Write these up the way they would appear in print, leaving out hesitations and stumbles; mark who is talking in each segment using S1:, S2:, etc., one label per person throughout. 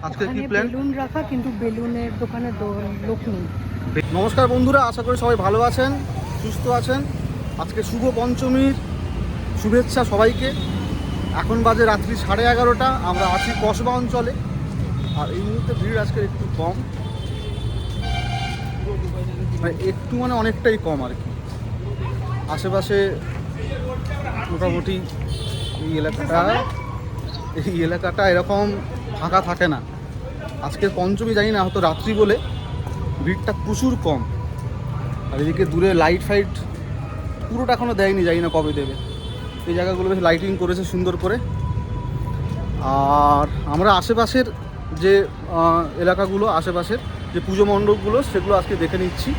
S1: আজকে কি plan?
S2: Balloon রাখা, কিন্তু বেলুনের দোকানে লোক নেই।
S1: নমস্কার বন্ধুরা, আশা করি সবাই ভালো আছেন, সুস্থ আছেন। আজকে শুভ পঞ্চমীর শুভেচ্ছা সবাইকে। এখন বাজে রাত্রি 11:30। আমরা আছি কসবা অঞ্চলে, আর এই মুহূর্তে ভিড় আজকে একটু কম, মানে অনেকটাই কম আর কি। আশেপাশে মোটামুটি এই এলাকাটা এরকম ফাঁকা থাকে না। আজকের পঞ্চমী জানি না, হয়তো রাত্রি বলে ভিড়টা প্রচুর কম। আর এদিকে দূরে লাইট ফাইট পুরোটা এখনও দেয়নি, জানি না কবে দেবে। এই জায়গাগুলো বেশ লাইটিং করেছে সুন্দর করে। আর আমরা আশেপাশের যে এলাকাগুলো, আশেপাশের যে পুজো মণ্ডপগুলো, সেগুলো আজকে দেখে নিচ্ছি।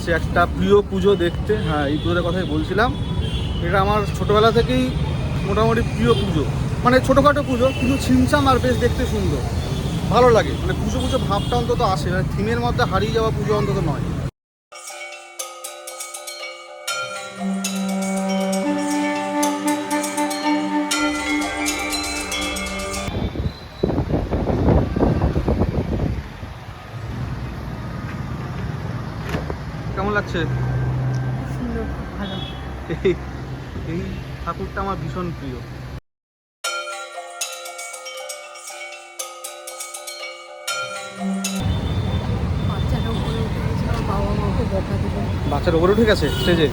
S1: সে একটা প্রিয় পুজো দেখতে, হ্যাঁ এই পুজোর কথাই বলছিলাম। এটা আমার ছোটোবেলা থেকেই মোটামুটি প্রিয় পুজো। মানে ছোটোখাটো পুজো, কিন্তু ছিমছাম আর বেশ দেখতে সুন্দর, ভালো লাগে। মানে পুজো পুজো ভাবটা অন্তত আসে, মানে থিমের মধ্যে হারিয়ে যাওয়া পুজো অন্তত নয়। কেমন লাগছে?
S2: সুন্দর, ভালো।
S1: এই ঠাকুরটা আমার ভীষণ প্রিয়। বাচ্চার ওপরে উঠে গেছে স্টেজে,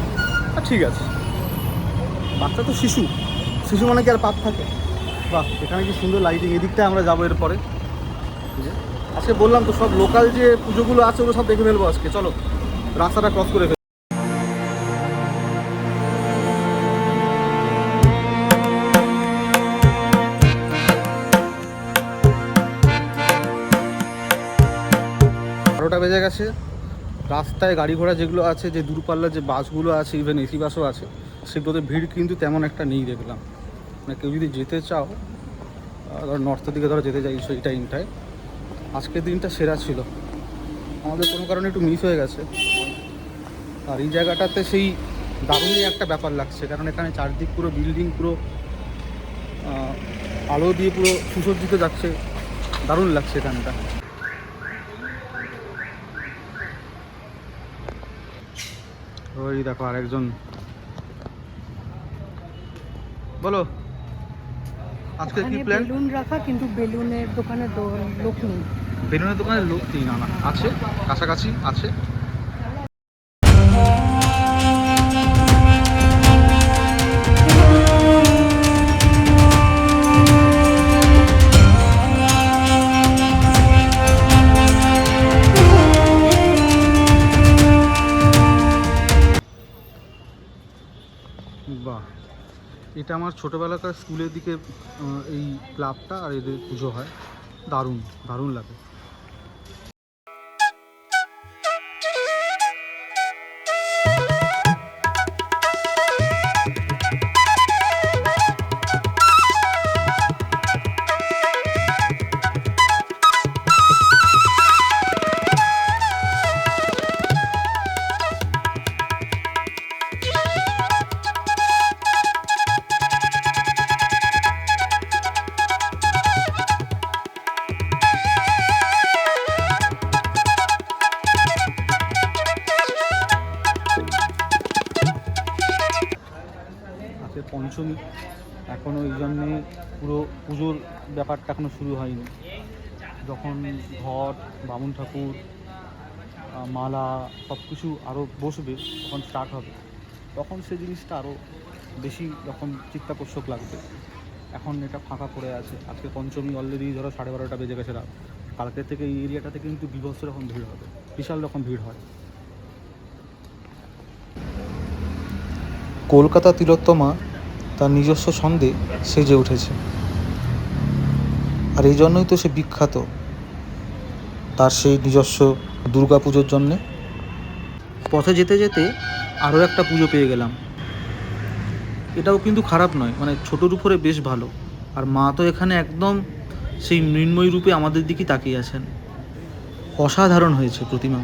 S1: ঠিক আছে। বাচ্চা তো শিশু, শিশু মানে কি আর পাপ থাকে? বাহ, এখানে কি সুন্দর লাইটিং। এদিকটায় আমরা যাবো এরপরে। আজকে বললাম তো, সব লোকাল যে পুজোগুলো আছে ওগুলো সব দেখে ফেলবো আজকে। চলো রাস্তাটা ক্রস করে ফেলবো। বারোটা বেজে গেছে। রাস্তায় গাড়ি ঘোড়া যেগুলো আছে, যে দূরপাল্লার যে বাসগুলো আছে, ইভেন এসি বাসও আছে, সেগুলোতে ভিড় কিন্তু তেমন একটা নেই দেখলাম। মানে কেউ যদি যেতে চাও, ধর নর্থের দিকে ধরো যেতে চাই সেই টাইমটায়, আজকের দিনটা সেরা ছিল। আমাদের কোনো কারণে একটু মিস হয়ে গেছে। আর এই জায়গাটাতে সেই দারুণই একটা ব্যাপার লাগছে, কারণ এখানে চারদিক পুরো বিল্ডিং, পুরো আলো দিয়ে পুরো সুসজ্জিত যাচ্ছে, দারুণ লাগছে এখানটা। ওই দেখো আরেকজন। বলো আজকে কি প্ল্যান?
S2: বেলুন রাখা, কিন্তু বেলুনের দোকানে লোক নেই।
S1: বেলুনের দোকানে লোক নেই? না, আছে, কাছাকাছি আছে। বাহ, এটা আমার ছোটোবেলাকার স্কুলের দিকে এই ক্লাবটা, আর এদের পুজো হয়, দারুণ দারুণ লাগে। পঞ্চমী এখনও, এই জন্যে পুরো পুজোর ব্যাপারটা এখনও শুরু হয়নি। যখন ঘট, বামুন ঠাকুর, মালা সব কিছু আরও বসবে, তখন স্টার্ট হবে, তখন সেই জিনিসটা আরও বেশি রকম চিত্তাকর্ষক লাগবে। এখন এটা ফাঁকা পড়ে আছে। আজকে পঞ্চমী অলরেডি ধরো 12:30 বেজে গেছে রাত। কালকে থেকে এই এরিয়াটাতে কিন্তু বিভৎস রকম ভিড় হবে, বিশাল রকম ভিড় হয়।
S3: কলকাতা তিলোত্তমা তার নিজস্ব ছন্দে সেজে উঠেছে, আর এই জন্যই তো সে বিখ্যাত, তার সেই নিজস্ব দুর্গা পুজোর জন্যে।
S1: পথে যেতে যেতে আরও একটা পুজো পেয়ে গেলাম। এটাও কিন্তু খারাপ নয়, মানে ছোটোর উপরে বেশ ভালো। আর মা তো এখানে একদম সেই মৃন্ময়ী রূপে আমাদের দিকেই তাকিয়ে আছেন। অসাধারণ হয়েছে প্রতিমা।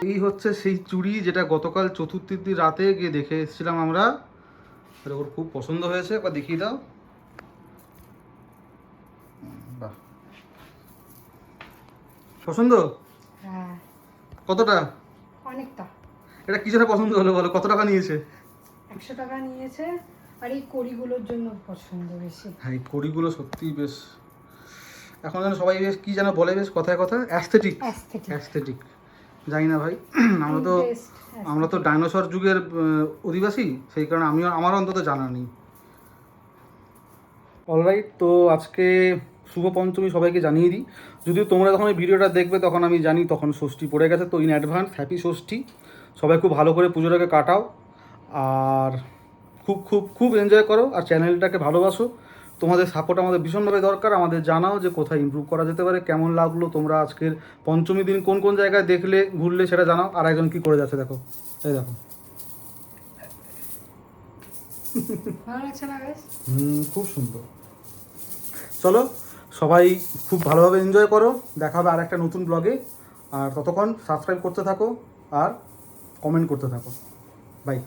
S1: এই হচ্ছে সেই চুড়ি যেটা গতকাল চতুর্থীর রাতে গিয়ে দেখে এসেছিলাম আমরা। ওর খুব পছন্দ হয়েছে, একবার দেখিয়ে দাও। বাহ, পছন্দ?
S2: হ্যাঁ,
S1: কতটা?
S2: অনেকটা।
S1: এটা কি জন্য পছন্দ হলো বলো, কত টাকা নিয়েছে?
S2: 100 টাকা নিয়েছে। আর এই কড়িগুলোর জন্য পছন্দ বেশি।
S1: হ্যাঁ, এই কড়িগুলো সত্যিই বেশ, এখন যেন সবাই বেশ কি যেন বলে, বেশ কথায় কথায় অ্যাস্থেটিক।
S2: Aesthetic।
S1: অ্যাস্থেটিক জানি না ভাই, আমরা তো ডাইনোসর যুগের অধিবাসী, সেই কারণে আমারও অন্তত জানা নেই। অলরাইট, তো আজকে শুভ পঞ্চমী সবাইকে জানিয়ে দিই। যদিও তোমরা যখন এই ভিডিওটা দেখবে তখন আমি জানি তখন ষষ্ঠী পড়ে গেছে, তো ইন অ্যাডভান্স হ্যাপি ষষ্ঠী। সবাই খুব ভালো করে পুজোটাকে কাটাও, আর খুব খুব খুব এনজয় করো, আর চ্যানেলটাকে ভালোবাসো। তোমাদের সাপোর্ট আমাদের ভীষণভাবে দরকার। আমাদের জানাও যে কোথায় ইমপ্রুভ করা যেতে পারে, কেমন লাগলো তোমরা আজকের পঞ্চমী দিন কোন কোন জায়গায় দেখলে ঘুরলে সেটা জানাও। আর একজন কী করে যাচ্ছে দেখো, এই দেখো।
S2: ভালো লাগছে না গাইস?
S1: খুব সুন্দর। চলো সবাই খুব ভালোভাবে এনজয় করো, দেখা হবে আর একটা নতুন ব্লগে। আর ততক্ষণ সাবস্ক্রাইব করতে থাকো আর কমেন্ট করতে থাকো। বাই।